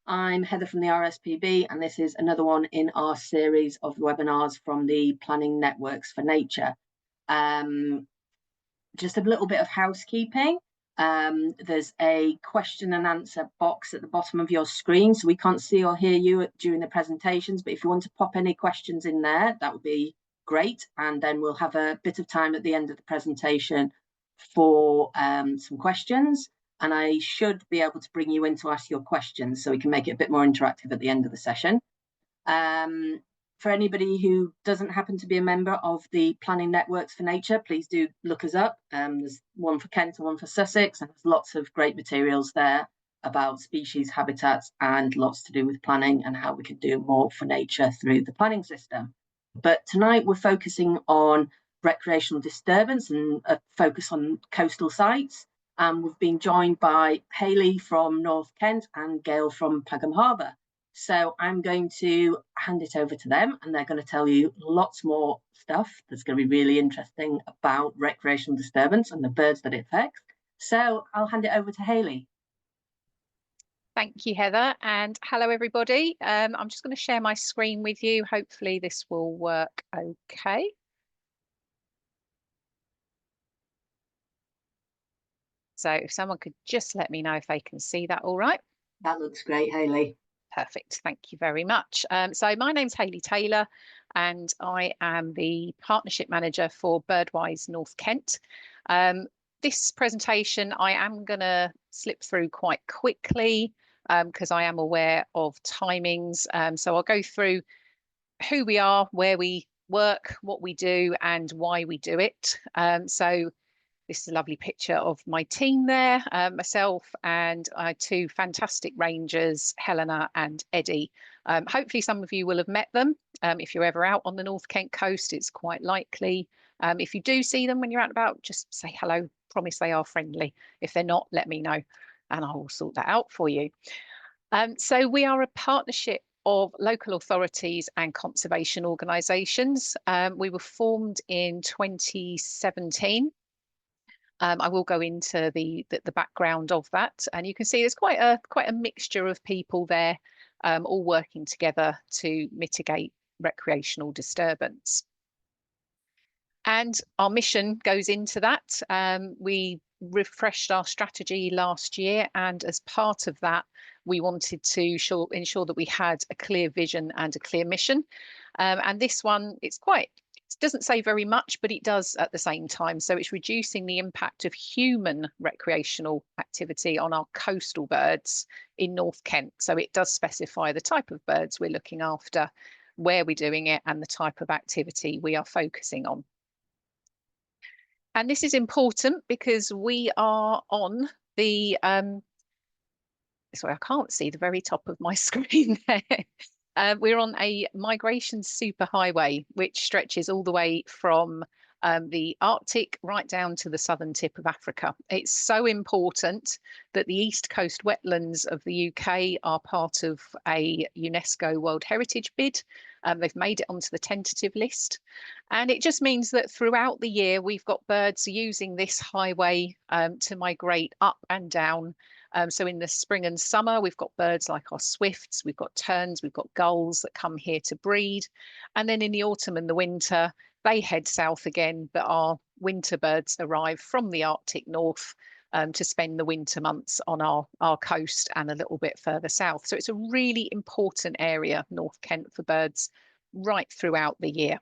I'm Heather from the RSPB, and this is another one in our series of webinars from the Planning Networks for Nature. Just a little bit of housekeeping. There's a question and answer box at the bottom of your screen, so we can't see or hear you during the presentations, but if you want to pop any questions in there, that would be great, and then we'll have a bit of time at the end of the presentation for some questions, and I should be able to bring you in to ask your questions so we can make it a bit more interactive at the end of the session. For anybody who doesn't happen to be a member of the Planning Networks for Nature, please do look us up. There's one for Kent and one for Sussex, and there's lots of great materials there about species, habitats, and lots to do with planning and how we can do more for nature through the planning system. But tonight we're focusing on recreational disturbance and a focus on coastal sites. We've been joined by Hayley from North Kent and Gail from Pagham Harbour. So I'm going to hand it over to them, and they're going to tell you lots more stuff that's going to be really interesting about recreational disturbance and the birds that it affects. So I'll hand it over to Hayley. Thank you, Heather, and hello everybody. I'm just going to share my screen with you. Hopefully this will work okay. So if someone could just let me know if they can see that all right. That looks great, Hayley. Perfect, thank you very much. So my name's Hayley Taylor, and I am the Partnership Manager for Birdwise North Kent. This presentation I am going to slip through quite quickly because I am aware of timings. So I'll go through who we are, where we work, what we do, and why we do it. So this is a lovely picture of my team there, myself and two fantastic rangers, Helena and Eddie. Hopefully some of you will have met them. If you're ever out on the North Kent coast, it's quite likely. If you do see them when you're out and about, just say hello, promise they are friendly. If they're not, let me know and I will sort that out for you. So we are a partnership of local authorities and conservation organisations. We were formed in 2017. I will go into the background of that, and you can see there's quite a mixture of people there, all working together to mitigate recreational disturbance. And our mission goes into that. We refreshed our strategy last year, and as part of that, we wanted to ensure that we had a clear vision and a clear mission. And this one, it doesn't say very much, but it does at the same time. So it's reducing the impact of human recreational activity on our coastal birds in North Kent. So it does specify the type of birds we're looking after, where we're doing it, and the type of activity we are focusing on. And this is important because we are on the, sorry, I can't see the very top of my screen there. We're on a migration superhighway, which stretches all the way from the Arctic right down to the southern tip of Africa. It's so important that the East Coast wetlands of the UK are part of a UNESCO World Heritage bid. They've made it onto the tentative list. And it just means that throughout the year, we've got birds using this highway to migrate up and down. So in the spring and summer, we've got birds like our swifts, we've got terns, we've got gulls that come here to breed. And then in the autumn and the winter, they head south again, but our winter birds arrive from the Arctic north to spend the winter months on our coast and a little bit further south. So it's a really important area, North Kent, for birds right throughout the year.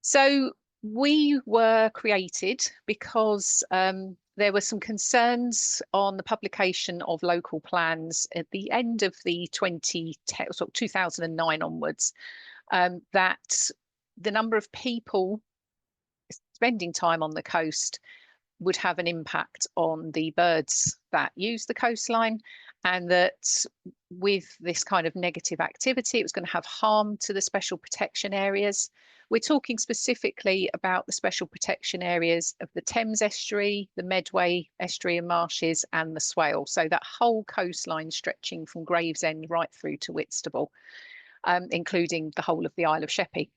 So we were created because there were some concerns on the publication of local plans at the end of the 2009 onwards, that the number of people spending time on the coast would have an impact on the birds that use the coastline, and that with this kind of negative activity, it was going to have harm to the special protection areas. We're talking specifically about the special protection areas of the Thames estuary, the Medway estuary and marshes, and the Swale. So that whole coastline stretching from Gravesend right through to Whitstable, including the whole of the Isle of Sheppey.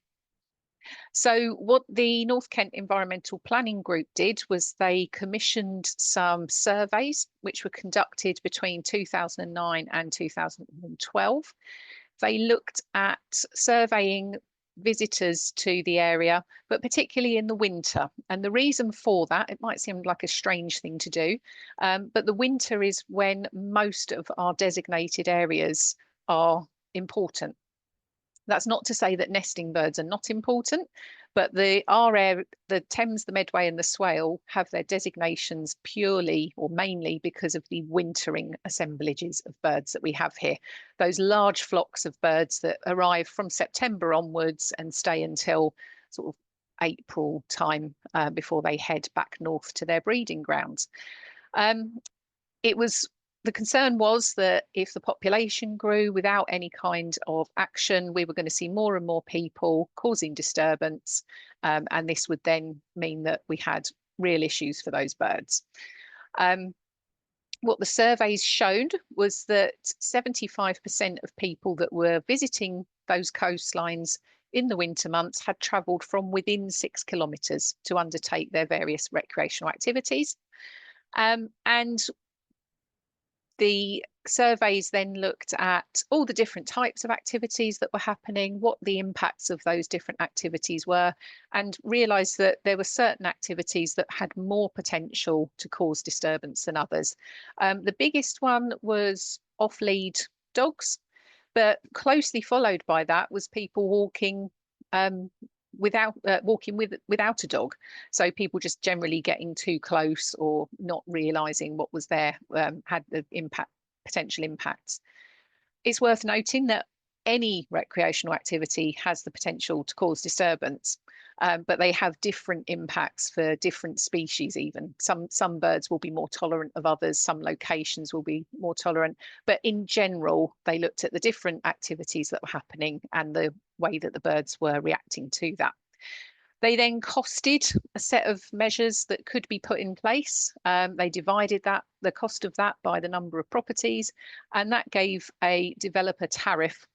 So what the North Kent Environmental Planning Group did was they commissioned some surveys which were conducted between 2009 and 2012. They looked at surveying visitors to the area, but particularly in the winter. And the reason for that, it might seem like a strange thing to do, but the winter is when most of our designated areas are important. That's not to say that nesting birds are not important, but the Thames, the Medway, and the Swale have their designations purely or mainly because of the wintering assemblages of birds that we have here. Those large flocks of birds that arrive from September onwards and stay until sort of April time before they head back north to their breeding grounds. It was The concern was that if the population grew without any kind of action, we were going to see more and more people causing disturbance, and this would then mean that we had real issues for those birds. What the surveys showed was that 75% of people that were visiting those coastlines in the winter months had travelled from within 6 kilometres to undertake their various recreational activities. And the surveys then looked at all the different types of activities that were happening, what the impacts of those different activities were, and realised that there were certain activities that had more potential to cause disturbance than others. The biggest one was off-lead dogs, but closely followed by that was people walking without a dog, so people just generally getting too close or not realizing what was there had the potential impacts. It's worth noting that any recreational activity has the potential to cause disturbance, but they have different impacts for different species. Even some birds will be more tolerant of others, some locations will be more tolerant, but in general they looked at the different activities that were happening and the way that the birds were reacting to that. They then costed a set of measures that could be put in place. They divided the cost of that by the number of properties, and that gave a developer tariff.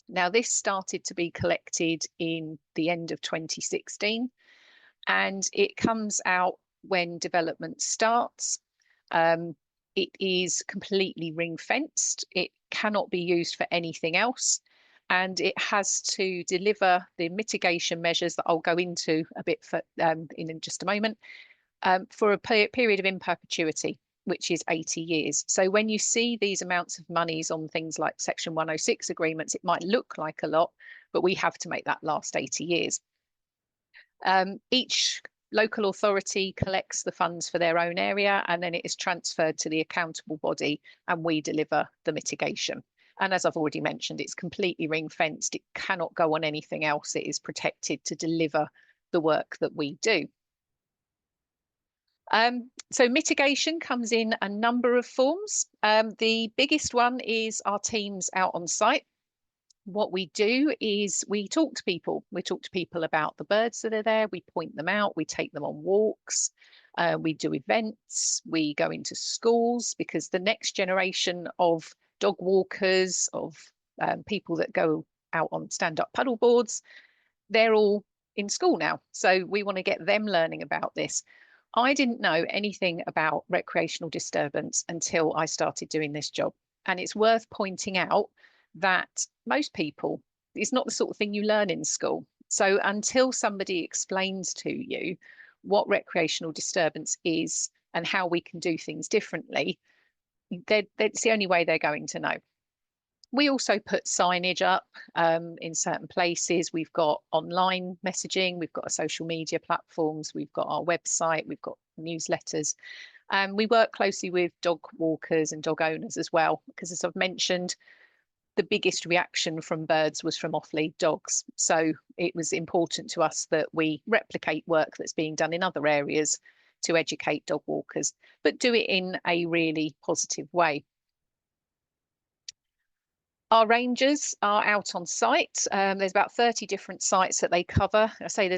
Now, this started to be collected in the end of 2016, and it comes out when development starts. It is completely ring-fenced. It cannot be used for anything else, and it has to deliver the mitigation measures that I'll go into a bit in just a moment, for a period of in perpetuity, which is 80 years. So when you see these amounts of monies on things like Section 106 agreements, it might look like a lot, but we have to make that last 80 years. Each local authority collects the funds for their own area, and then it is transferred to the accountable body, and we deliver the mitigation. And as I've already mentioned, it's completely ring-fenced. It cannot go on anything else. It is protected to deliver the work that we do. So mitigation comes in a number of forms. The biggest one is our teams out on site. What we do is we talk to people. We talk to people about the birds that are there. We point them out. We take them on walks. We do events. We go into schools, because the next generation of dog walkers, of people that go out on stand-up paddle boards, they're all in school now. So we want to get them learning about this. I didn't know anything about recreational disturbance until I started doing this job. And it's worth pointing out that most people, it's not the sort of thing you learn in school. So until somebody explains to you what recreational disturbance is and how we can do things differently, that's the only way they're going to know. We also put signage up in certain places. We've got online messaging, we've got social media platforms, we've got our website, we've got newsletters. We work closely with dog walkers and dog owners as well, because as I've mentioned, the biggest reaction from birds was from off-lead dogs. So it was important to us that we replicate work that's being done in other areas to educate dog walkers, but do it in a really positive way. Our rangers are out on site. There's about 30 different sites that they cover. I say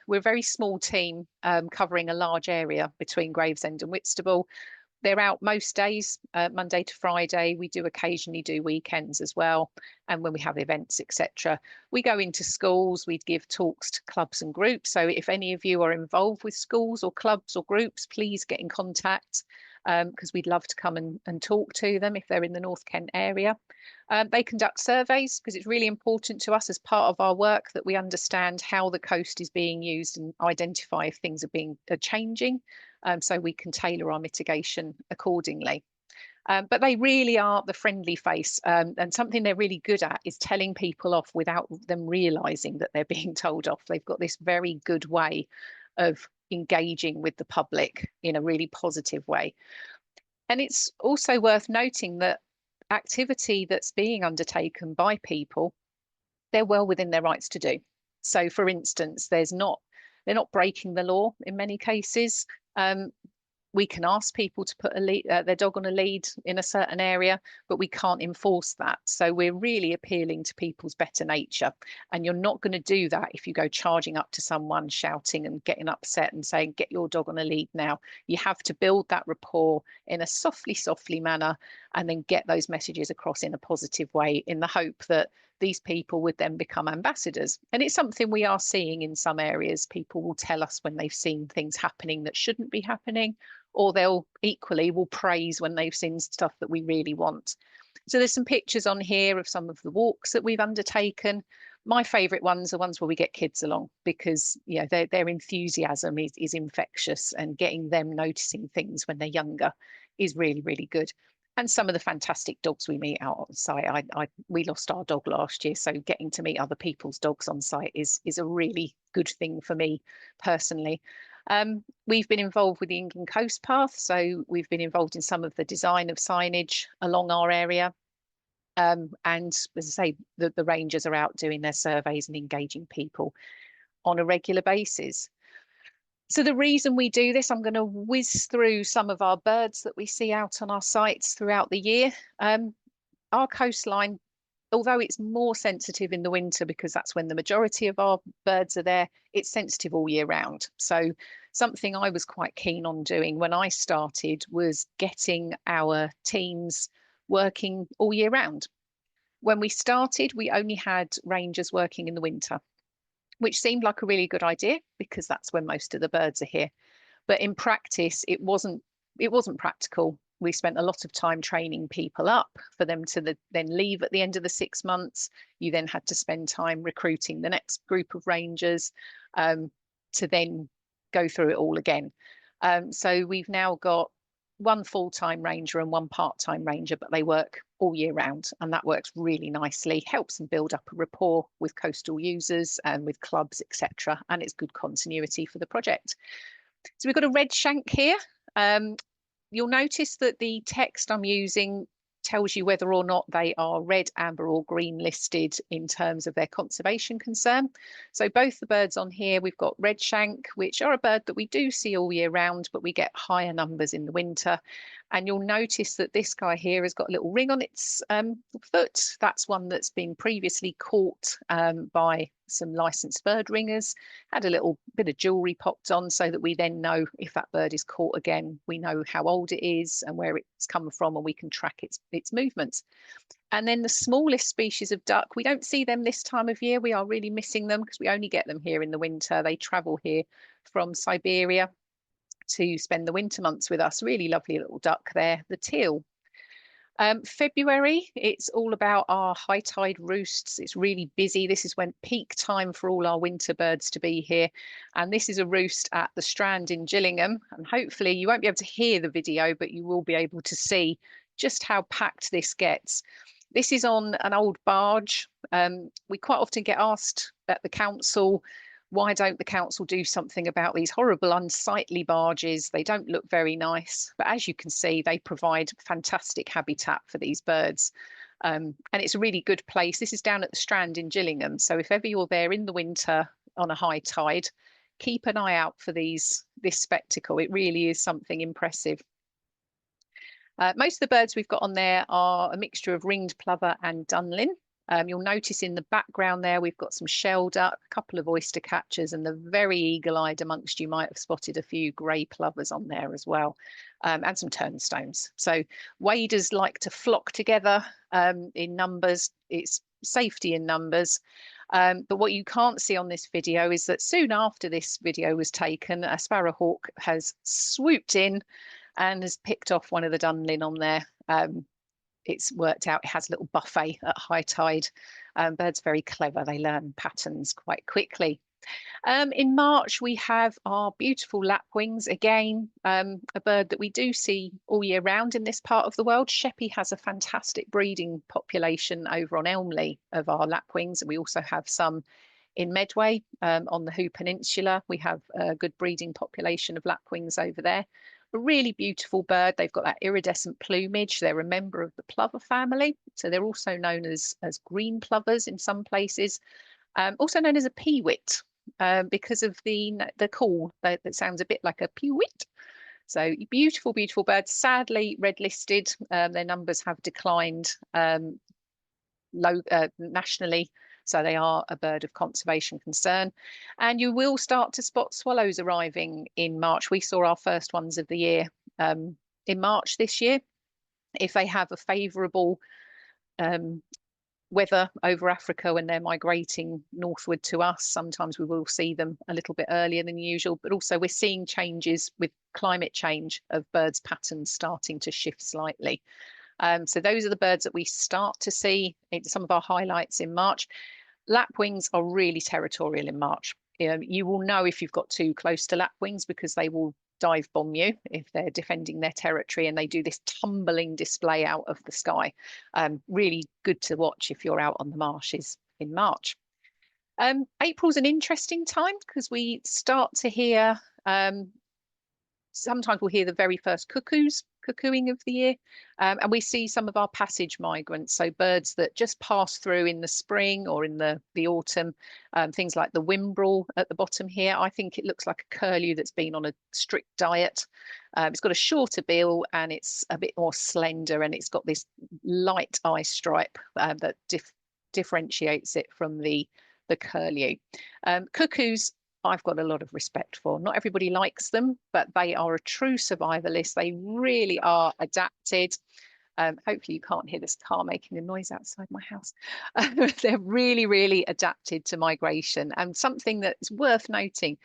we're a very small team covering a large area between Gravesend and Whitstable. they're out most days, Monday to Friday. We do occasionally do weekends as well. And when we have events, etc. We go into schools, we give talks to clubs and groups. So if any of you are involved with schools or clubs or groups, please get in contact, because we'd love to come and talk to them if they're in the North Kent area. They conduct surveys because it's really important to us as part of our work that we understand how the coast is being used and identify if things are changing, so we can tailor our mitigation accordingly. But they really are the friendly face, and something they're really good at is telling people off without them realising that they're being told off. They've got this very good way of engaging with the public in a really positive way. And it's also worth noting that activity that's being undertaken by people, they're well within their rights to do. So, for instance, they're not breaking the law in many cases. We can ask people to put their dog on a lead in a certain area, but we can't enforce that. So we're really appealing to people's better nature. And you're not going to do that if you go charging up to someone, shouting and getting upset and saying, get your dog on a lead now. You have to build that rapport in a softly manner and then get those messages across in a positive way, in the hope that these people would then become ambassadors. And it's something we are seeing in some areas. People will tell us when they've seen things happening that shouldn't be happening, or they'll equally will praise when they've seen stuff that we really want. So there's some pictures on here of some of the walks that we've undertaken. My favourite ones are ones where we get kids along, because their enthusiasm is infectious, and getting them noticing things when they're younger is really, really good. And some of the fantastic dogs we meet out on site. We lost our dog last year, so getting to meet other people's dogs on site is a really good thing for me personally. We've been involved with the England Coast Path, so we've been involved in some of the design of signage along our area. And as I say, the rangers are out doing their surveys and engaging people on a regular basis. So the reason we do this, I'm going to whiz through some of our birds that we see out on our sites throughout the year. Our coastline, although it's more sensitive in the winter because that's when the majority of our birds are there, it's sensitive all year round. So something I was quite keen on doing when I started was getting our teams working all year round. When we started, we only had rangers working in the winter, which seemed like a really good idea because that's when most of the birds are here. But in practice, it wasn't practical. We spent a lot of time training people up for them to then leave at the end of the 6 months. You then had to spend time recruiting the next group of rangers to then go through it all again. So we've now got one full-time ranger and one part-time ranger, but they work all year round, and that works really nicely, helps them build up a rapport with coastal users and with clubs, etc. And it's good continuity for the project. So we've got a red shank here. You'll notice that the text I'm using tells you whether or not they are red, amber or green listed in terms of their conservation concern. So both the birds on here, we've got red shank, which are a bird that we do see all year round, but we get higher numbers in the winter. And you'll notice that this guy here has got a little ring on its foot. That's one that's been previously caught by some licensed bird ringers, had a little bit of jewellery popped on so that we then know if that bird is caught again, we know how old it is and where it's come from, and we can track its movements. And then the smallest species of duck, we don't see them this time of year. We are really missing them because we only get them here in the winter. They travel here from Siberia to spend the winter months with us. Really lovely little duck there, the teal. February, it's all about our high tide roosts. It's really busy. This is when peak time for all our winter birds to be here. And this is a roost at the Strand in Gillingham. And hopefully you won't be able to hear the video, but you will be able to see just how packed this gets. This is on an old barge. We quite often get asked at the council, why don't the council do something about these horrible, unsightly barges? They don't look very nice, but as you can see, they provide fantastic habitat for these birds. And it's a really good place. This is down at the Strand in Gillingham. So if ever you're there in the winter on a high tide, keep an eye out for this spectacle. It really is something impressive. Most of the birds we've got on there are a mixture of ringed plover and dunlin. You'll notice in the background there, we've got some shell duck, a couple of oyster catchers, and the very eagle-eyed amongst you might have spotted a few grey plovers on there as well. and some turnstones. So waders like to flock together in numbers. It's safety in numbers. But what you can't see on this video is that soon after this video was taken, a sparrowhawk has swooped in and has picked off one of the dunlin on there. It's worked out it has a little buffet at high tide. Birds very clever. They learn patterns quite quickly. In March, we have our beautiful lapwings, again, a bird that we do see all year round in this part of the world. Sheppey has a fantastic breeding population over on Elmley of our lapwings, and we also have some in Medway on the Hoo Peninsula. We have a good breeding population of lapwings over there. A really beautiful bird. They've got that iridescent plumage. They're a member of the plover family, so they're also known as green plovers in some places, also known as a peewit. Because of the call that sounds a bit like a pewit. So beautiful, beautiful birds. Sadly, red listed. Their numbers have declined nationally. So they are a bird of conservation concern. And you will start to spot swallows arriving in March. We saw our first ones of the year in March this year. If they have a favourable weather over Africa when they're migrating northward to us, sometimes we will see them a little bit earlier than usual, but also we're seeing changes with climate change of birds' patterns starting to shift slightly. So those are the birds that we start to see. Some of our highlights in March. Lapwings are really territorial in March. You will know if you've got too close to lapwings because they will dive bomb you if they're defending their territory, and they do this tumbling display out of the sky. Really good to watch if you're out on the marshes in March. April's an interesting time because we start to hear, sometimes we'll hear the very first cuckooing of the year, and we see some of our passage migrants, so birds that just pass through in the spring or in the autumn, things like the whimbrel at the bottom here. I think it looks like a curlew that's been on a strict diet. It's got a shorter bill and it's a bit more slender, and it's got this light eye stripe that differentiates it from the curlew. Cuckoos, I've got a lot of respect for. Not everybody likes them, but they are a true survivalist. They really are adapted. Hopefully you can't hear this car making a noise outside my house. They're really, really adapted to migration. And something that's worth noting,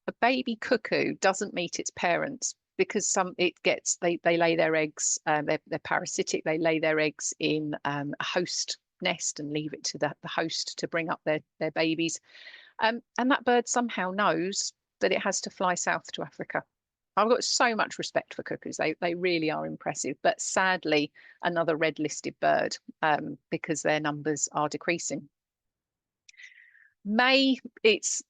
a baby cuckoo doesn't meet its parents because they lay their eggs, they're parasitic, they lay their eggs in a host nest and leave it to the host to bring up their babies. And that bird somehow knows that it has to fly south to Africa. I've got so much respect for cuckoos. They really are impressive, but sadly, another red listed bird because their numbers are decreasing. May, it's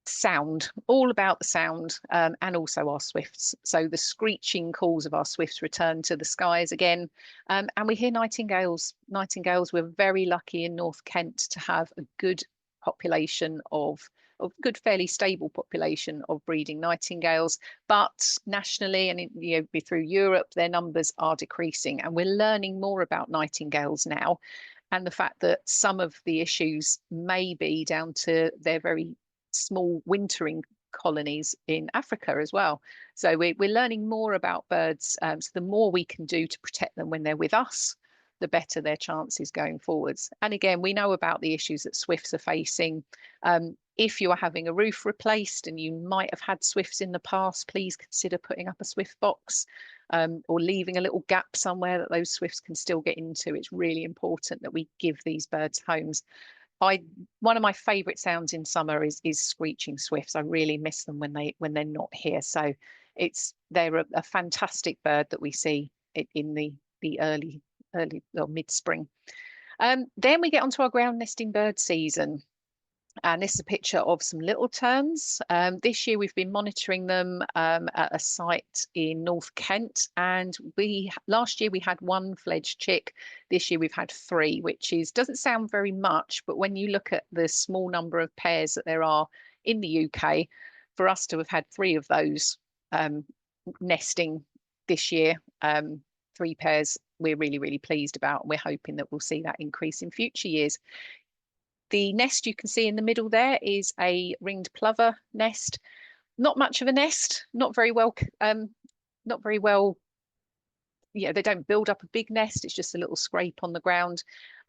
sound, all about the sound, and also our swifts. So the screeching calls of our swifts return to the skies again, and we hear nightingales. We're very lucky in North Kent to have a good population of good, fairly stable population of breeding nightingales, but nationally and through Europe, their numbers are decreasing, and we're learning more about nightingales now, and the fact that some of the issues may be down to their very small wintering colonies in Africa as well. So we're learning more about birds. So the more we can do to protect them when they're with us, the better their chances going forwards. And again, we know about the issues that swifts are facing. If you are having a roof replaced and you might have had swifts in the past, please consider putting up a swift box or leaving a little gap somewhere that those swifts can still get into. It's really important that we give these birds homes. One of my favourite sounds in summer is screeching swifts. I really miss them when they're not here. So they're a fantastic bird that we see in the early or mid-spring. Then we get onto our ground nesting bird season. And this is a picture of some little terns. This year we've been monitoring them at a site in North Kent, and last year we had one fledged chick. This year we've had 3, which doesn't sound very much, but when you look at the small number of pairs that there are in the UK, for us to have had 3 of those nesting this year, 3 pairs, we're really, really pleased about. We're hoping that we'll see that increase in future years. The nest you can see in the middle there is a ringed plover nest. Not much of a nest, not very well not very well, they don't build up a big nest. It's just a little scrape on the ground.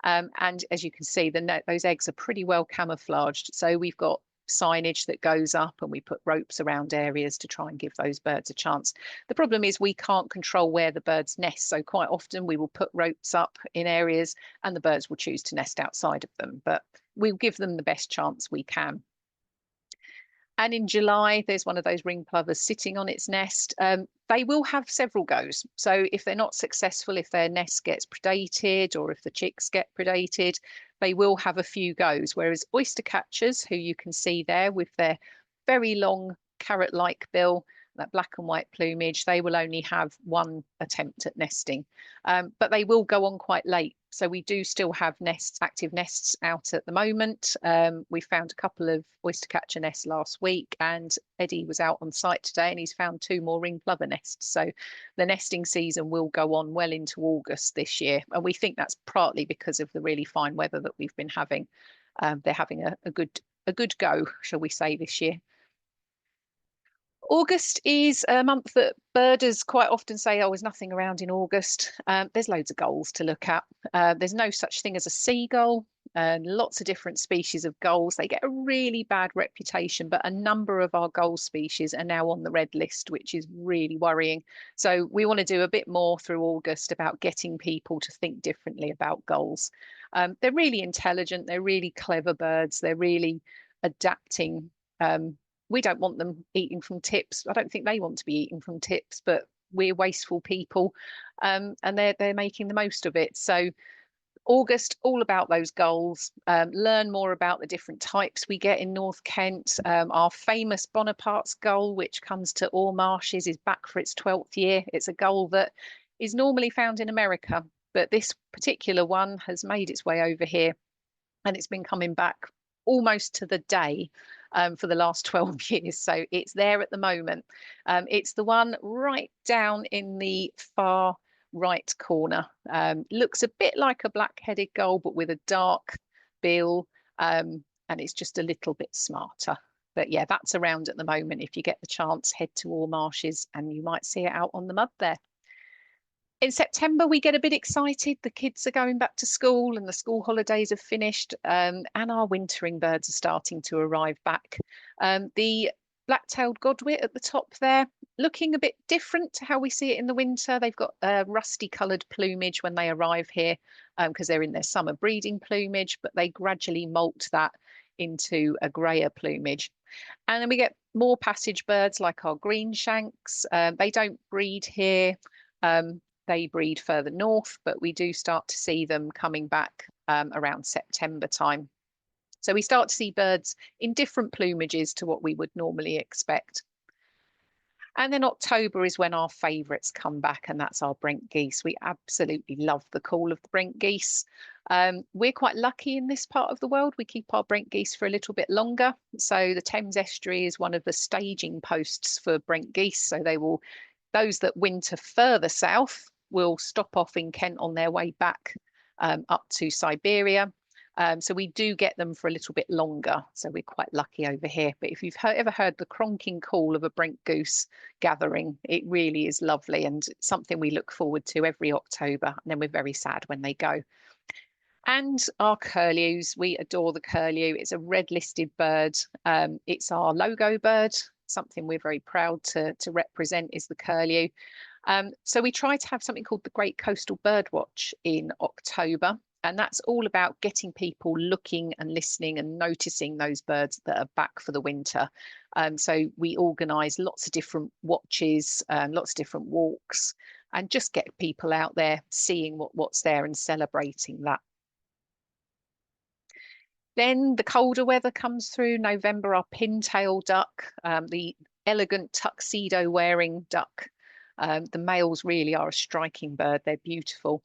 And as you can see, those eggs are pretty well camouflaged. So we've got signage that goes up, and we put ropes around areas to try and give those birds a chance. The problem is we can't control where the birds nest. So quite often we will put ropes up in areas and the birds will choose to nest outside of them, but we'll give them the best chance we can. And in July, there's one of those ring plovers sitting on its nest. They will have several goes. So if they're not successful, if their nest gets predated or if the chicks get predated, they will have a few goes. Whereas oyster catchers, who you can see there with their very long carrot-like bill, that black and white plumage, they will only have one attempt at nesting, but they will go on quite late. So we do still have active nests out at the moment. We found a couple of oyster catcher nests last week, and Eddie was out on site today and he's found 2 more ring plover nests. So the nesting season will go on well into August this year. And we think that's partly because of the really fine weather that we've been having. They're having a good go, shall we say, this year. August is a month that birders quite often say, oh, there's nothing around in August. There's loads of gulls to look at. There's no such thing as a seagull. Lots of different species of gulls. They get a really bad reputation, but a number of our gull species are now on the red list, which is really worrying. So we want to do a bit more through August about getting people to think differently about gulls. They're really intelligent. They're really clever birds. They're really adapting. We don't want them eating from tips. I don't think they want to be eating from tips, but we're wasteful people, and they're making the most of it. So August, all about those gulls. Learn more about the different types we get in North Kent. Our famous Bonaparte's gull, which comes to Orr Marshes, is back for its 12th year. It's a gull that is normally found in America, but this particular one has made its way over here, and it's been coming back almost to the day for the last 12 years. So it's there at the moment. It's the one right down in the far right corner. Looks a bit like a black-headed gull, but with a dark bill, and it's just a little bit smarter. But yeah, that's around at the moment. If you get the chance, head to Orr Marshes and you might see it out on the mud there. In September, we get a bit excited. The kids are going back to school and the school holidays have finished, and our wintering birds are starting to arrive back. The black-tailed godwit at the top there, looking a bit different to how we see it in the winter. They've got rusty-coloured plumage when they arrive here because they're in their summer breeding plumage, but they gradually molt that into a greyer plumage. And then we get more passage birds like our greenshanks. They don't breed here. They breed further north, but we do start to see them coming back around September time. So we start to see birds in different plumages to what we would normally expect. And then October is when our favourites come back, and that's our Brent geese. We absolutely love the call of the Brent geese. We're quite lucky in this part of the world. We keep our Brent geese for a little bit longer. So the Thames Estuary is one of the staging posts for Brent geese. So those that winter further south will stop off in Kent on their way back up to Siberia. So we do get them for a little bit longer. So we're quite lucky over here. But if you've ever heard the cronking call of a Brent goose gathering, it really is lovely and something we look forward to every October. And then we're very sad when they go. And our curlews, we adore the curlew. It's a red listed bird. It's our logo bird. Something we're very proud to represent is the curlew. So we try to have something called the Great Coastal Birdwatch in October, and that's all about getting people looking and listening and noticing those birds that are back for the winter. So we organise lots of different watches, lots of different walks, and just get people out there seeing what's there and celebrating that. Then the colder weather comes through. November, our pintail duck, the elegant tuxedo wearing duck. The males really are a striking bird. They're beautiful.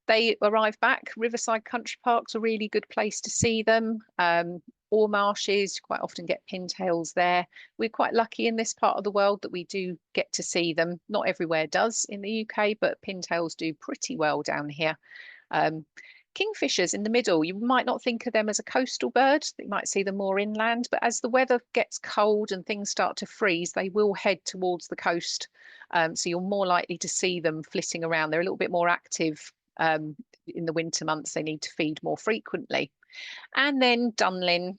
They arrive back. Riverside Country Park's a really good place to see them. Orr Marshes, quite often get pintails there. We're quite lucky in this part of the world that we do get to see them. Not everywhere does in the UK, but pintails do pretty well down here. Kingfishers in the middle, you might not think of them as a coastal bird. You might see them more inland, but as the weather gets cold and things start to freeze, they will head towards the coast. So you're more likely to see them flitting around. They're a little bit more active in the winter months. They need to feed more frequently. And then dunlin.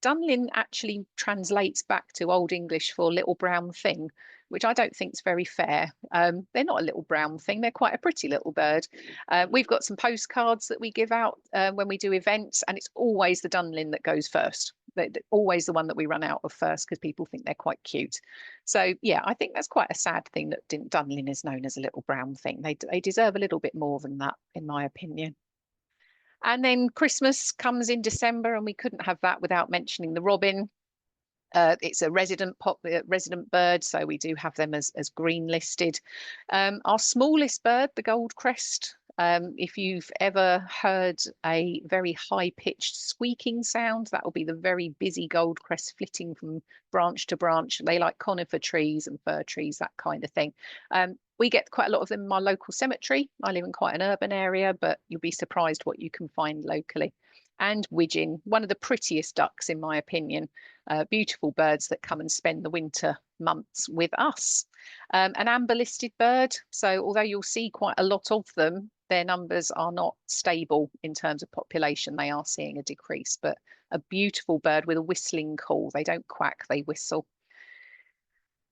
Dunlin actually translates back to Old English for little brown thing, which I don't think is very fair. They're not a little brown thing. They're quite a pretty little bird. We've got some postcards that we give out when we do events, and it's always the dunlin that goes first. They're always the one that we run out of first because people think they're quite cute. So yeah, I think that's quite a sad thing that dunlin is known as a little brown thing. They deserve a little bit more than that, in my opinion. And then Christmas comes in December, and we couldn't have that without mentioning the robin. It's a resident bird, so we do have them as green listed. Our smallest bird, the goldcrest, if you've ever heard a very high-pitched squeaking sound, that will be the very busy goldcrest flitting from branch to branch. They like conifer trees and fir trees, that kind of thing. We get quite a lot of them in my local cemetery. I live in quite an urban area, but you'll be surprised what you can find locally. And widgeon, one of the prettiest ducks, in my opinion. Beautiful birds that come and spend the winter months with us. An amber-listed bird, so although you'll see quite a lot of them, their numbers are not stable in terms of population. They are seeing a decrease, but a beautiful bird with a whistling call. They don't quack, they whistle.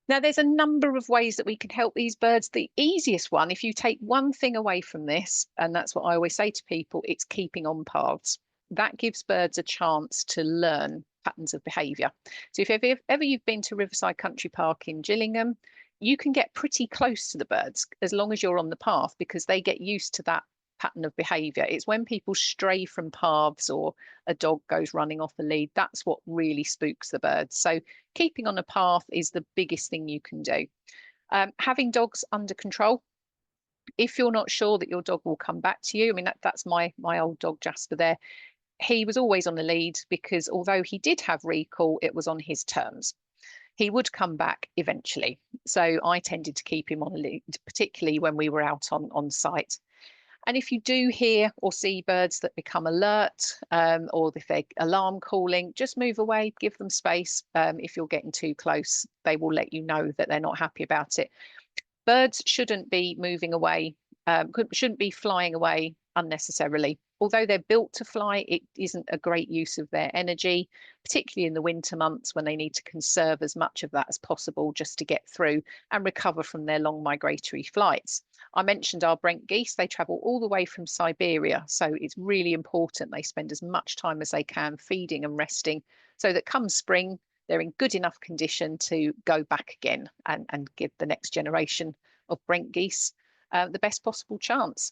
Now, there's a number of ways that we can help these birds. The easiest one, if you take one thing away from this, and that's what I always say to people, it's keeping on paths. That gives birds a chance to learn patterns of behaviour. So if ever you've been to Riverside Country Park in Gillingham, you can get pretty close to the birds as long as you're on the path, because they get used to that pattern of behaviour. It's when people stray from paths or a dog goes running off a lead, that's what really spooks the birds. So keeping on a path is the biggest thing you can do. Having dogs under control. If you're not sure that your dog will come back to you, I mean, that's my old dog Jasper there. He was always on the lead because although he did have recall, it was on his terms. He would come back eventually. So I tended to keep him on a lead, particularly when we were out on site. And if you do hear or see birds that become alert, or if they're alarm calling, just move away, give them space. If you're getting too close, they will let you know that they're not happy about it. Birds shouldn't be moving away, shouldn't be flying away unnecessarily. Although they're built to fly, it isn't a great use of their energy, particularly in the winter months when they need to conserve as much of that as possible just to get through and recover from their long migratory flights. I mentioned our Brent geese, they travel all the way from Siberia, so it's really important they spend as much time as they can feeding and resting so that come spring, they're in good enough condition to go back again and give the next generation of Brent geese the best possible chance.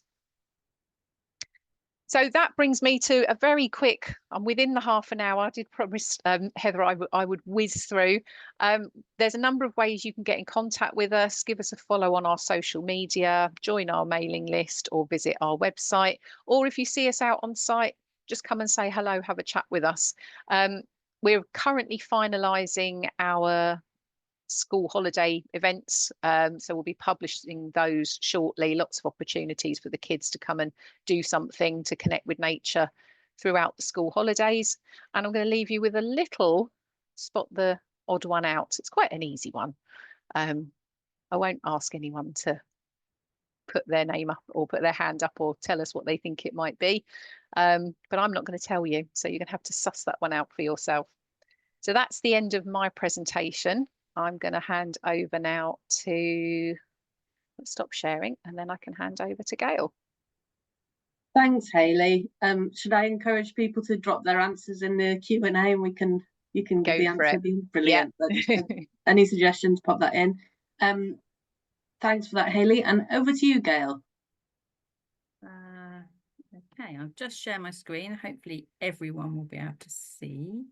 So that brings me to a very quick, I'm within the half an hour. I did promise Heather I would whiz through. There's a number of ways you can get in contact with us. Give us a follow on our social media, join our mailing list, or visit our website. Or if you see us out on site, just come and say hello, have a chat with us. We're currently finalising our school holiday events, so we'll be publishing those shortly. Lots of opportunities for the kids to come and do something to connect with nature throughout the school holidays. And I'm going to leave you with a little spot the odd one out. It's quite an easy one. I won't ask anyone to put their name up or put their hand up or tell us what they think it might be, but I'm not going to tell you, so you're going to have to suss that one out for yourself. So that's the end of my presentation. I'm going to hand over now to, stop sharing, and then I can hand over to Gail. Thanks, Hayley. Should I encourage people to drop their answers in the Q&A and you can give the answer? Brilliant. Yeah. Any suggestions, pop that in. Thanks for that, Hayley. And over to you, Gail. Okay, I'll just share my screen. Hopefully everyone will be able to see.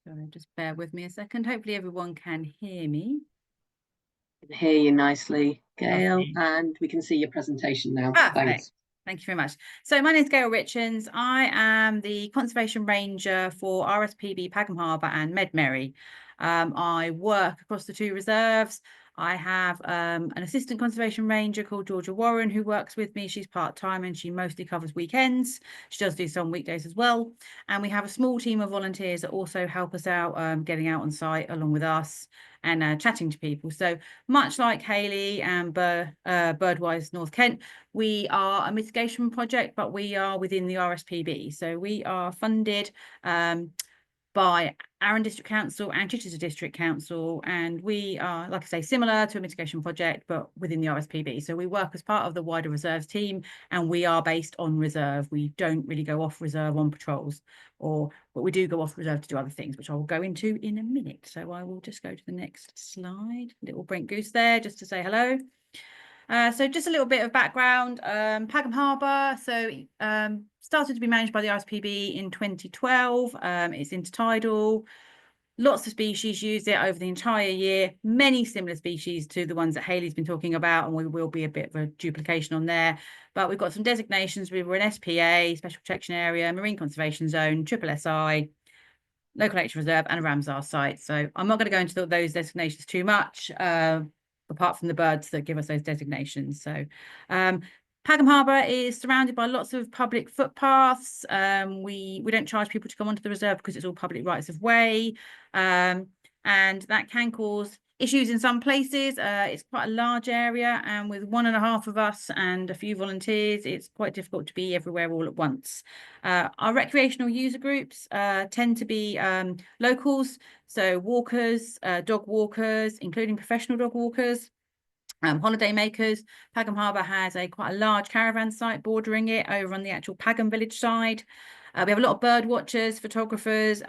Sorry, just bear with me a second. Hopefully everyone can hear me. I can hear you nicely, Gail, Lovely. And we can see your presentation now. Perfect. Thanks. Thank you very much. So my name is Gail Richards. I am the Conservation Ranger for RSPB Pagham Harbour and Medmerry. I work across the 2 reserves. I have an assistant conservation ranger called Georgia Warren who works with me. She's part-time and she mostly covers weekends. She does do some weekdays as well. And we have a small team of volunteers that also help us out, getting out on site along with us and chatting to people. So much like Hayley and Birdwise North Kent, we are a mitigation project, but we are within the RSPB. So we are funded by Arran District Council and Chichester District Council, and we are, like I say, similar to a mitigation project but within the RSPB. So we work as part of the wider reserves team, and we are based on reserve. We don't really go off reserve on patrols, but we do go off reserve to do other things, which I will go into in a minute. So I will just go to the next slide. Little Brent Goose there just to say hello. So just a little bit of background. Pagham Harbour, started to be managed by the RSPB in 2012. It's intertidal. Lots of species use it over the entire year. Many similar species to the ones that Hayley's been talking about, and we will be a bit of a duplication on there. But we've got some designations. We were an SPA, Special Protection Area, Marine Conservation Zone, Triple SI, Local Nature Reserve, and a Ramsar site. So I'm not going to go into those designations too much, apart from the birds that give us those designations. So Pagham Harbour is surrounded by lots of public footpaths. We don't charge people to come onto the reserve because it's all public rights of way, and that can cause issues in some places. It's quite a large area, and with 1.5 of us and a few volunteers, it's quite difficult to be everywhere all at once. Our recreational user groups tend to be locals, so walkers, dog walkers, including professional dog walkers, holiday makers. Pagham Harbour has quite a large caravan site bordering it over on the actual Pagham village side. We have a lot of bird watchers, photographers,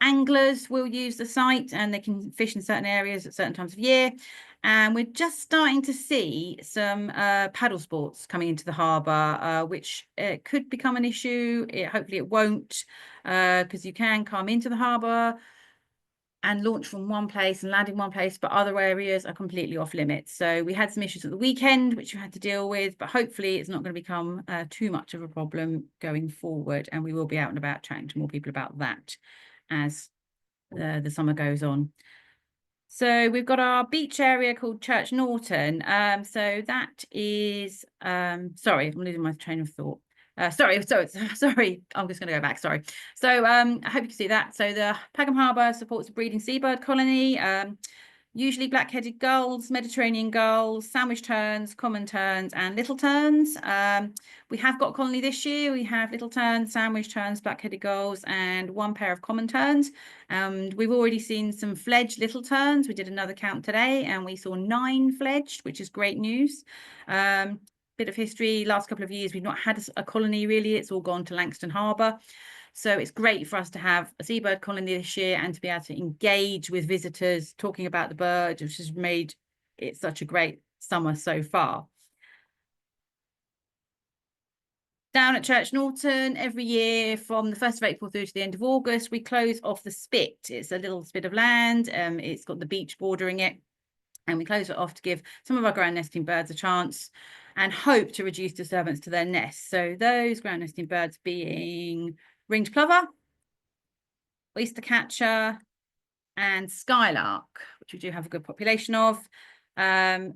anglers will use the site, and they can fish in certain areas at certain times of year. And we're just starting to see some paddle sports coming into the harbour, which could become an issue. Hopefully it won't, because you can come into the harbour and launch from one place and land in one place, but other areas are completely off limits. So we had some issues at the weekend, which we had to deal with, but hopefully it's not going to become too much of a problem going forward. And we will be out and about chatting to more people about that as the summer goes on. So we've got our beach area called Church Norton. So that is, sorry, I'm losing my train of thought. Sorry, I'm just going to go back, sorry. So I hope you can see that. So the Pagham Harbour supports a breeding seabird colony, usually black-headed gulls, Mediterranean gulls, sandwich terns, common terns, and little terns. We have got a colony this year. We have little terns, sandwich terns, black-headed gulls, and 1 pair of common terns. We've already seen some fledged little terns. We did another count today, and we saw 9 fledged, which is great news. Bit of history, last couple of years, we've not had a colony really. It's all gone to Langston Harbour. So it's great for us to have a seabird colony this year and to be able to engage with visitors talking about the bird, which has made it such a great summer so far. Down at Church Norton, every year from the 1st of April through to the end of August, we close off the spit. It's a little spit of land. It's got the beach bordering it. And we close it off to give some of our ground nesting birds a chance and hope to reduce disturbance to their nests. So those ground nesting birds being ringed plover, oystercatcher, and skylark, which we do have a good population of. So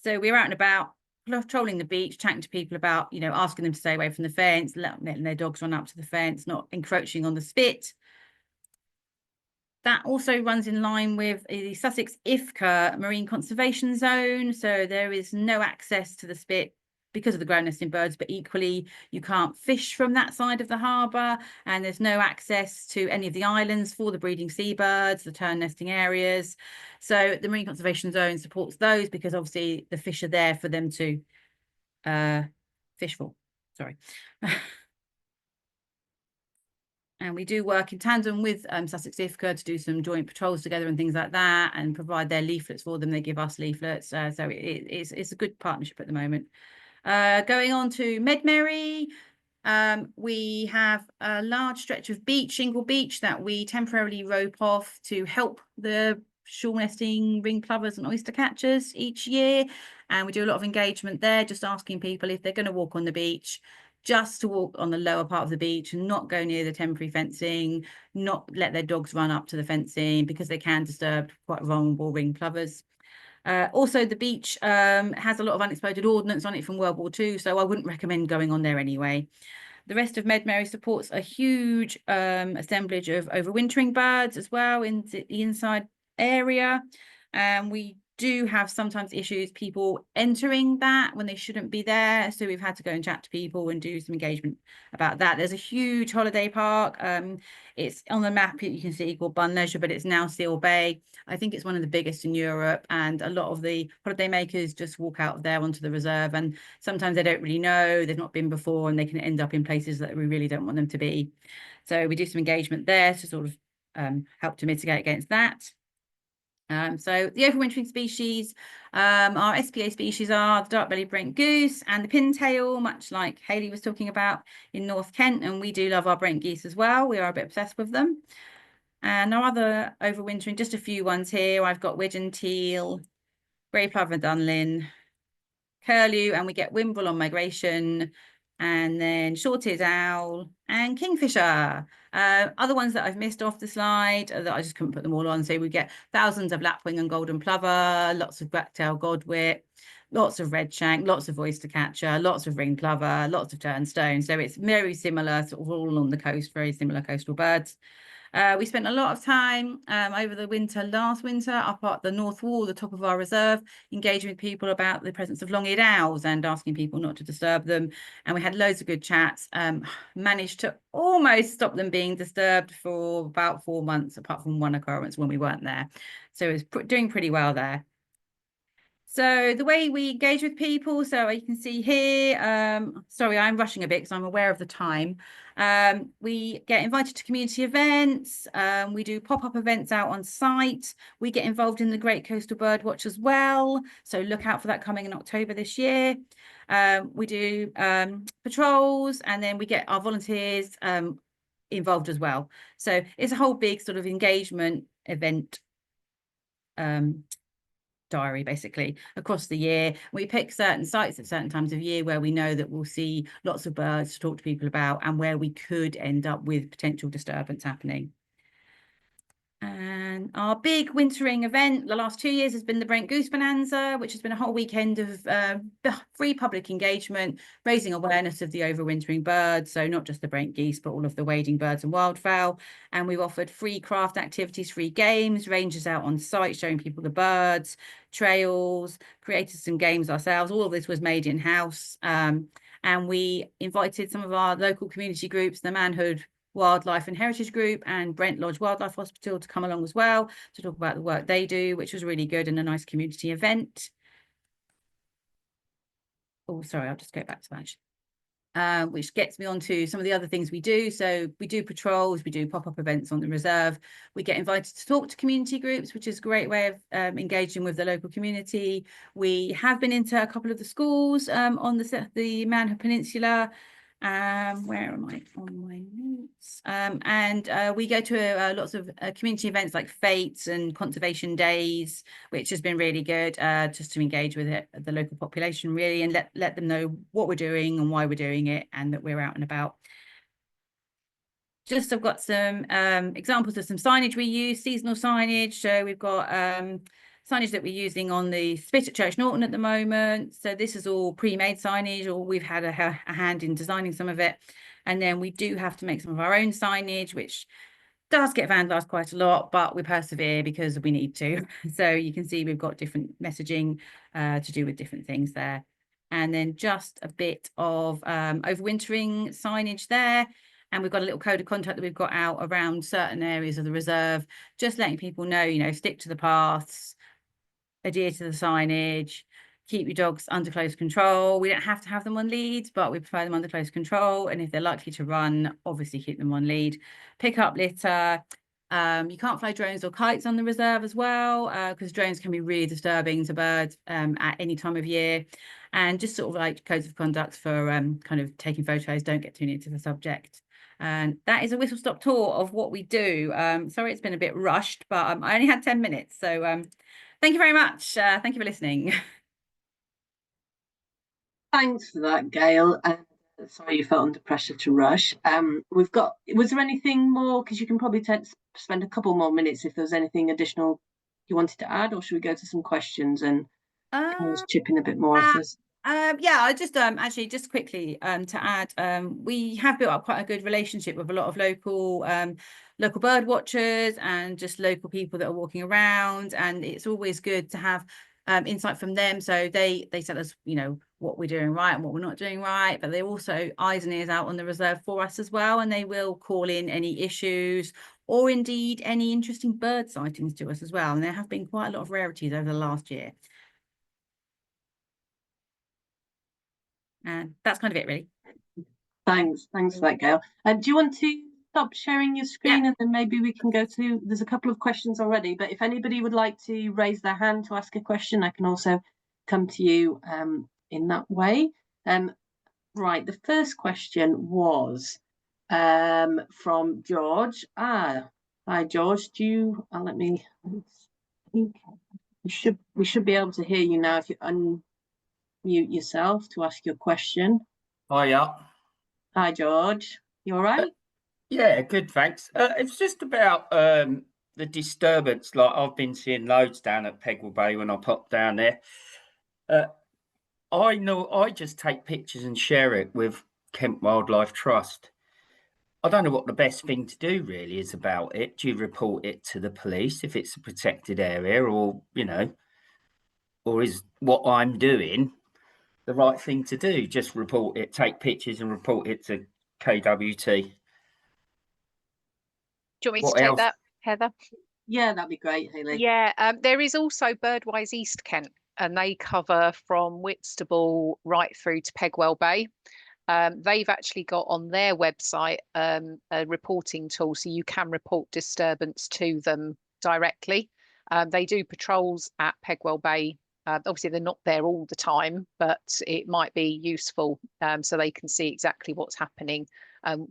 we're out and about, patrolling the beach, chatting to people about, asking them to stay away from the fence, letting their dogs run up to the fence, not encroaching on the spit. That also runs in line with the Sussex IFCA Marine Conservation Zone. So there is no access to the spit because of the ground nesting birds, but equally you can't fish from that side of the harbour, and there's no access to any of the islands for the breeding seabirds, the tern nesting areas. So the Marine Conservation Zone supports those because obviously the fish are there for them to fish for, sorry. And we do work in tandem with Sussex IFCA to do some joint patrols together and things like that, and provide their leaflets for them. They give us leaflets. So it's a good partnership at the moment. Going on to Medmerry, we have a large stretch of beach, shingle beach, that we temporarily rope off to help the shawl nesting ring plovers and oyster catchers each year. And we do a lot of engagement there, just asking people if they're going to walk on the beach just to walk on the lower part of the beach and not go near the temporary fencing, not let their dogs run up to the fencing because they can disturb quite vulnerable ring plovers. Also, the beach has a lot of unexploded ordnance on it from World War II, so I wouldn't recommend going on there anyway. The rest of Medmary supports a huge assemblage of overwintering birds as well in the inside area. And we do have sometimes issues people entering that when they shouldn't be there. So we've had to go and chat to people and do some engagement about that. There's a huge holiday park. It's on the map, you can see, called Bun Leisure, but it's now Seal Bay. I think it's one of the biggest in Europe, and a lot of the holiday makers just walk out of there onto the reserve, and sometimes they don't really know, they've not been before, and they can end up in places that we really don't want them to be. So we do some engagement there to sort of help to mitigate against that. So the overwintering species, our SPA species are the dark-bellied Brent goose and the pintail, much like Hayley was talking about in North Kent, and we do love our Brent geese as well. We are a bit obsessed with them. And our other overwintering, just a few ones here. I've got widgeon teal, grey plover dunlin, curlew, and we get wimble on migration, and then short-eared owl and kingfisher. Other ones that I've missed off the slide that I just couldn't put them all on. So we get thousands of lapwing and golden plover, lots of black-tailed godwit, lots of redshank, lots of oyster catcher, lots of ring plover, lots of turnstone. So it's very similar, sort of all along the coast, very similar coastal birds. We spent a lot of time over the winter, last winter, up at the north wall, the top of our reserve, engaging with people about the presence of long-eared owls and asking people not to disturb them. And we had loads of good chats, managed to almost stop them being disturbed for about 4 months, apart from one occurrence when we weren't there. So it was doing pretty well there. So the way we engage with people, so you can see here, sorry, I'm rushing a bit because I'm aware of the time. We get invited to community events. We do pop-up events out on site. We get involved in the Great Coastal Bird Watch as well. So look out for that coming in October this year. We do patrols, and then we get our volunteers involved as well. So it's a whole big sort of engagement event diary basically across the year. We pick certain sites at certain times of year where we know that we'll see lots of birds to talk to people about, and where we could end up with potential disturbance happening. And our big wintering event the last 2 years has been the Brent Goose Bonanza, which has been a whole weekend of free public engagement, raising awareness of the overwintering birds. So not just the Brent geese, but all of the wading birds and wildfowl. And we've offered free craft activities, free games, rangers out on site showing people the birds, trails, created some games ourselves. All of this was made in-house. And we invited some of our local community groups, the Manhood Wildlife and Heritage Group and Brent Lodge Wildlife Hospital, to come along as well to talk about the work they do, which was really good and a nice community event. Oh, sorry, I'll just go back to that. Which gets me on to some of the other things we do. So we do patrols, we do pop-up events on the reserve. We get invited to talk to community groups, which is a great way of engaging with the local community. We have been into a couple of the schools on the Manhood Peninsula. Where am I on my notes? And we go to lots of community events like Fates and Conservation Days, which has been really good, just to engage with the local population really, and let them know what we're doing and why we're doing it, and that we're out and about. Just I've got some examples of some signage we use, seasonal signage. So we've got signage that we're using on the spit at Church Norton at the moment. So this is all pre-made signage, or we've had a hand in designing some of it. And then we do have to make some of our own signage, which does get vandalized quite a lot, but we persevere because we need to. So you can see we've got different messaging to do with different things there. And then just a bit of overwintering signage there. And we've got a little code of conduct that we've got out around certain areas of the reserve, just letting people know, you know, stick to the paths, adhere to the signage, keep your dogs under close control. We don't have to have them on leads, but we prefer them under close control. And if they're likely to run, obviously keep them on lead. Pick up litter. You can't fly drones or kites on the reserve as well, because drones can be really disturbing to birds at any time of year. And just sort of like codes of conduct for kind of taking photos, don't get too near to the subject. And that is a whistle-stop tour of what we do. Sorry, it's been a bit rushed, but I only had 10 minutes. So thank you very much. Thank you for listening. Thanks for that, Gail. Sorry you felt under pressure to rush. Was there anything more, because you can probably spend a couple more minutes if there's anything additional you wanted to add, or should we go to some questions and always chip in a bit more if there's... Yeah, I just actually just quickly to add, we have built up quite a good relationship with a lot of local bird watchers and just local people that are walking around, and it's always good to have insight from them. So they tell us, you know, what we're doing right and what we're not doing right, but they're also eyes and ears out on the reserve for us as well, and they will call in any issues or indeed any interesting bird sightings to us as well. And there have been quite a lot of rarities over the last year. And that's kind of it, really. Thanks for that, Gail. Do you want to stop sharing your screen, Yeah. and then maybe we can go to, there's a couple of questions already, but if anybody would like to raise their hand to ask a question, I can also come to you in that way. Right, the first question was from George. Hi George, let me, I think we should be able to hear you now if you unmute yourself to ask your question. Hiya. Hi George, you all right? Yeah, good, thanks. It's just about the disturbance. Like, I've been seeing loads down at Pegwell Bay when I pop down there. I know I just take pictures and share it with Kent Wildlife Trust. I don't know what the best thing to do really is about it. Do you report it to the police if it's a protected area, or, you know, or is what I'm doing the right thing to do? Just report it, take pictures and report it to KWT. Do you want me to take that, Heather? Yeah, that'd be great, Hayley. Yeah, there is also Birdwise East Kent, and they cover from Whitstable right through to Pegwell Bay. They've actually got on their website a reporting tool, so you can report disturbance to them directly. They do patrols at Pegwell Bay. Obviously, they're not there all the time, but it might be useful so they can see exactly what's happening,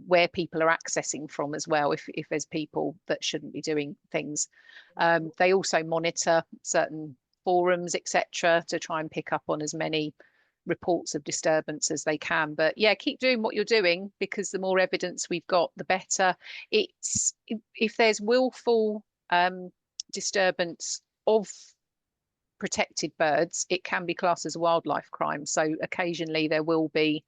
where people are accessing from as well, if there's people that shouldn't be doing things. They also monitor certain forums, etc., to try and pick up on as many reports of disturbance as they can. But yeah, keep doing what you're doing, because the more evidence we've got, the better. It's if there's willful disturbance of protected birds, it can be classed as a wildlife crime. So occasionally there will be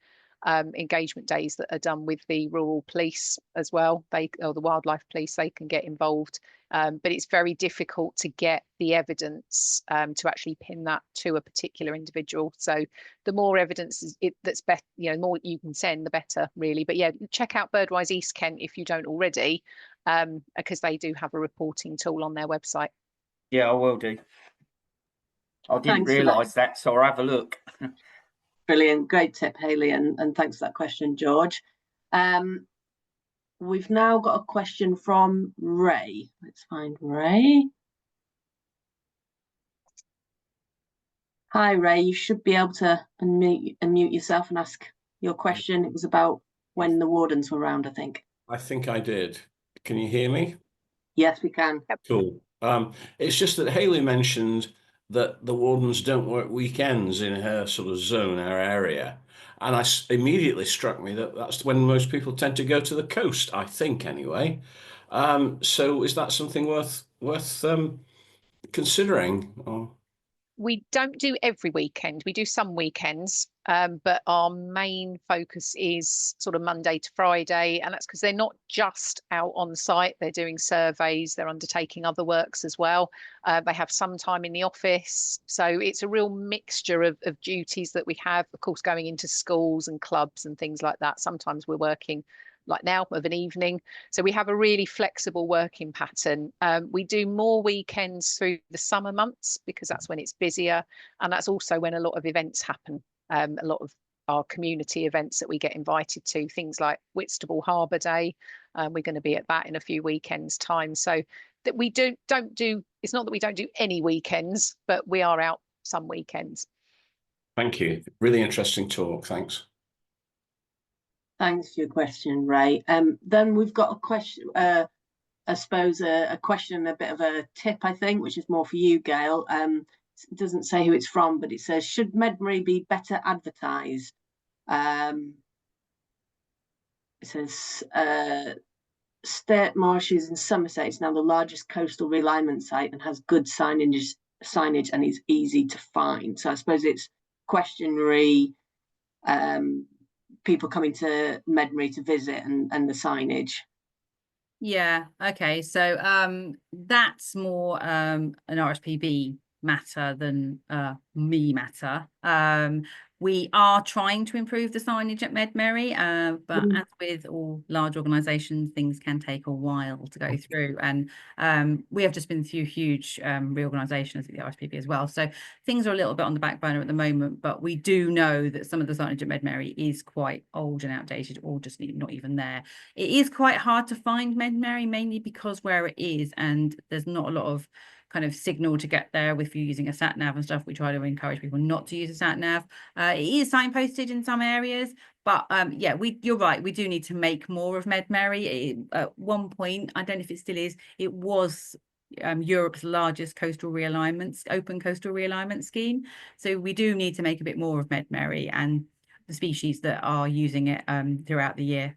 engagement days that are done with the rural police as well. Or the wildlife police, they can get involved. But it's very difficult to get the evidence to actually pin that to a particular individual. So the more evidence that's better, you know, the more you can send, the better, really. But yeah, check out Birdwise East Kent if you don't already, because they do have a reporting tool on their website. Yeah, I will do. I didn't realise that, so I'll have a look. Brilliant, great tip, Hayley, and thanks for that question, George. We've now got a question from Ray. Let's find Ray. Hi, Ray. You should be able to unmute yourself and ask your question. It was about when the wardens were around, I think. I think I did. Can you hear me? Yes, we can. Cool. It's just that Hayley mentioned that the wardens don't work weekends in her sort of zone, her area. And immediately struck me that that's when most people tend to go to the coast, I think, anyway. So is that something worth considering? Or... We don't do every weekend. We do some weekends, but our main focus is sort of Monday to Friday, and that's because they're not just out on site. They're doing surveys, they're undertaking other works as well. They have some time in the office, so it's a real mixture of duties that we have. Of course, going into schools and clubs and things like that. Sometimes we're working like now of an evening, so we have a really flexible working pattern. We do more weekends through the summer months because that's when it's busier, and that's also when a lot of events happen. A lot of our community events that we get invited to, things like Whitstable Harbour Day, we're going to be at that in a few weekends time. So that we don't do, it's not that we don't do any weekends, but we are out some weekends. Thank you, really interesting talk. Thanks. Thanks for your question, Ray. Then we've got a question, I suppose a question, a bit of a tip, I think, which is more for you, Gail. It doesn't say who it's from, but it says, should Medbury be better advertised? it says State Marshes in Somerset is now the largest coastal realignment site and has good signage and is easy to find. So I suppose it's questionary, people coming to Medmary to visit and the signage. Yeah, okay. So that's more an RSPB matter than me matter. We are trying to improve the signage at Medmary, but as with all large organisations, things can take a while to go through. And we have just been through huge reorganisations at the RSPB as well. So things are a little bit on the back burner at the moment, but we do know that some of the signage at Medmary is quite old and outdated, or just not even there. It is quite hard to find Medmary, mainly because where it is, and there's not a lot of kind of signal to get there if you're using a sat nav and stuff. We try to encourage people not to use a sat nav. It is signposted in some areas, but yeah, you're right, we do need to make more of Medmary. At one point, I don't know if it still is, it was Europe's largest open coastal realignment scheme. So we do need to make a bit more of Medmary and the species that are using it throughout the year.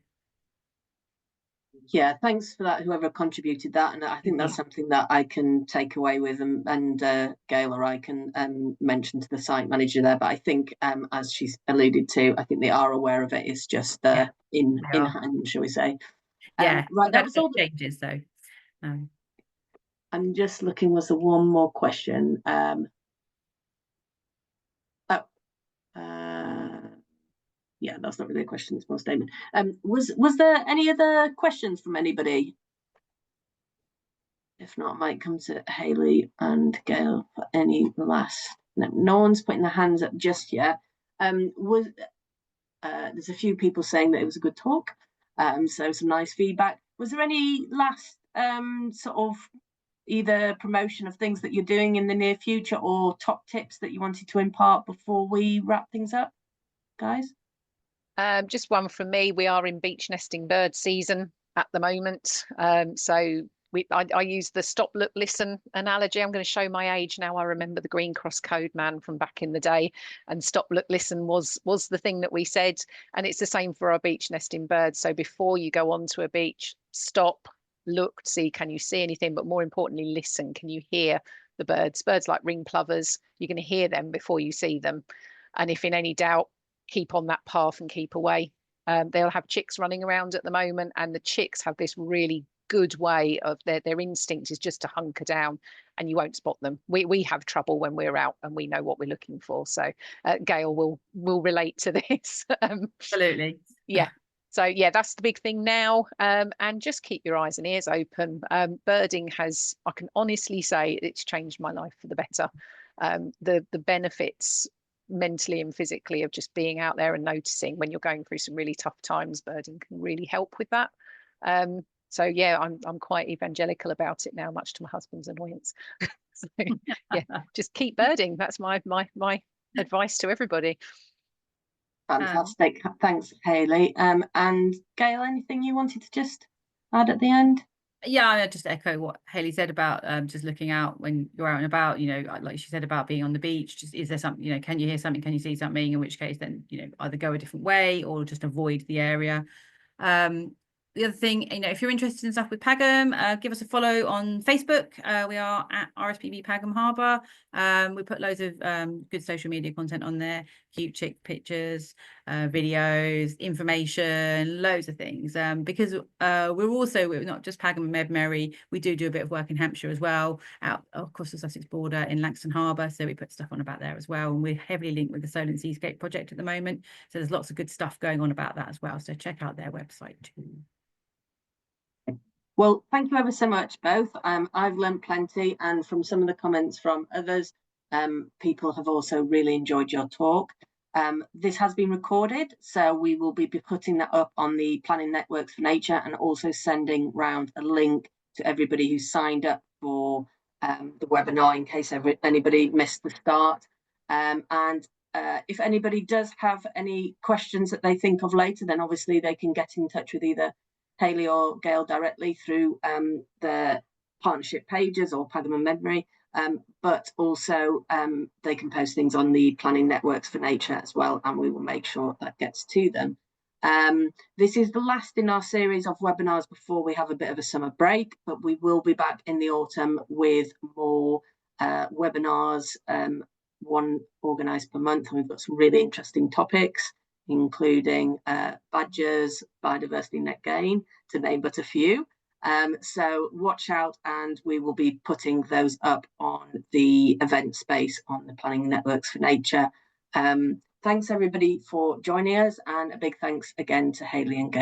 Yeah, thanks for that, whoever contributed that, and I think that's something that I can take away with, and Gail or I can mention to the site manager there. But I think, as she's alluded to, I think they are aware of it. It's just in hand, shall we say? Yeah, right. That was all the changes, though. I'm just looking. Was there one more question? Yeah, that's not really a question, it's more a statement. Was there any other questions from anybody? If not, I might come to Hayley and Gail for any last. No one's putting their hands up just yet. There's a few people saying that it was a good talk, so some nice feedback. Was there any last sort of either promotion of things that you're doing in the near future or top tips that you wanted to impart before we wrap things up, guys? Just one from me. We are in beach nesting bird season at the moment. So I use the stop, look, listen analogy. I'm going to show my age now. I remember the Green Cross Code man from back in the day, and stop, look, listen was the thing that we said. And it's the same for our beach nesting birds. So before you go onto a beach, stop, look, see, can you see anything? But more importantly, listen. Can you hear the birds? Birds like ring plovers, you're going to hear them before you see them. And if in any doubt, keep on that path and keep away. They'll have chicks running around at the moment, and the chicks have this really good way of their instinct is just to hunker down, and you won't spot them. We have trouble when we're out and we know what we're looking for. So Gail will relate to this. Absolutely. Yeah. So yeah, that's the big thing now. And just keep your eyes and ears open. Birding has, I can honestly say, it's changed my life for the better. The benefits mentally and physically of just being out there and noticing when you're going through some really tough times, birding can really help with that. So yeah, I'm quite evangelical about it now, much to my husband's annoyance. So yeah, just keep birding. That's my advice to everybody. Fantastic. Thanks, Hayley. And Gail, anything you wanted to just add at the end? Yeah, I just echo what Hayley said about just looking out when you're out and about, like she said about being on the beach. Just, is there something, can you hear something? Can you see something? In which case then, either go a different way or just avoid the area. The other thing, if you're interested in stuff with Pagham, give us a follow on Facebook. We are at RSPB Pagham Harbour. We put loads of good social media content on there, cute chick pictures, videos, information, loads of things. Because we're not just Pagham and Medmary, we do a bit of work in Hampshire as well, out across the Sussex border in Langston Harbour. So we put stuff on about there as well. And we're heavily linked with the Solent Seascape project at the moment. So there's lots of good stuff going on about that as well. So check out their website too. Well, thank you ever so much, both. I've learned plenty, and from some of the comments from others, people have also really enjoyed your talk. This has been recorded, so we will be putting that up on the Planning Networks for Nature and also sending round a link to everybody who signed up for the webinar in case anybody missed the start. And if anybody does have any questions that they think of later, then obviously they can get in touch with either Hayley or Gail directly through the partnership pages or Pagham and Medmary, but also they can post things on the Planning Networks for Nature as well, and we will make sure that gets to them. This is the last in our series of webinars before we have a bit of a summer break, but we will be back in the autumn with more webinars, one organised per month, and we've got some really interesting topics, including badgers, biodiversity, net gain, to name but a few. So watch out, and we will be putting those up on the event space on the Planning Networks for Nature. Thanks everybody for joining us, and a big thanks again to Hayley and Gail.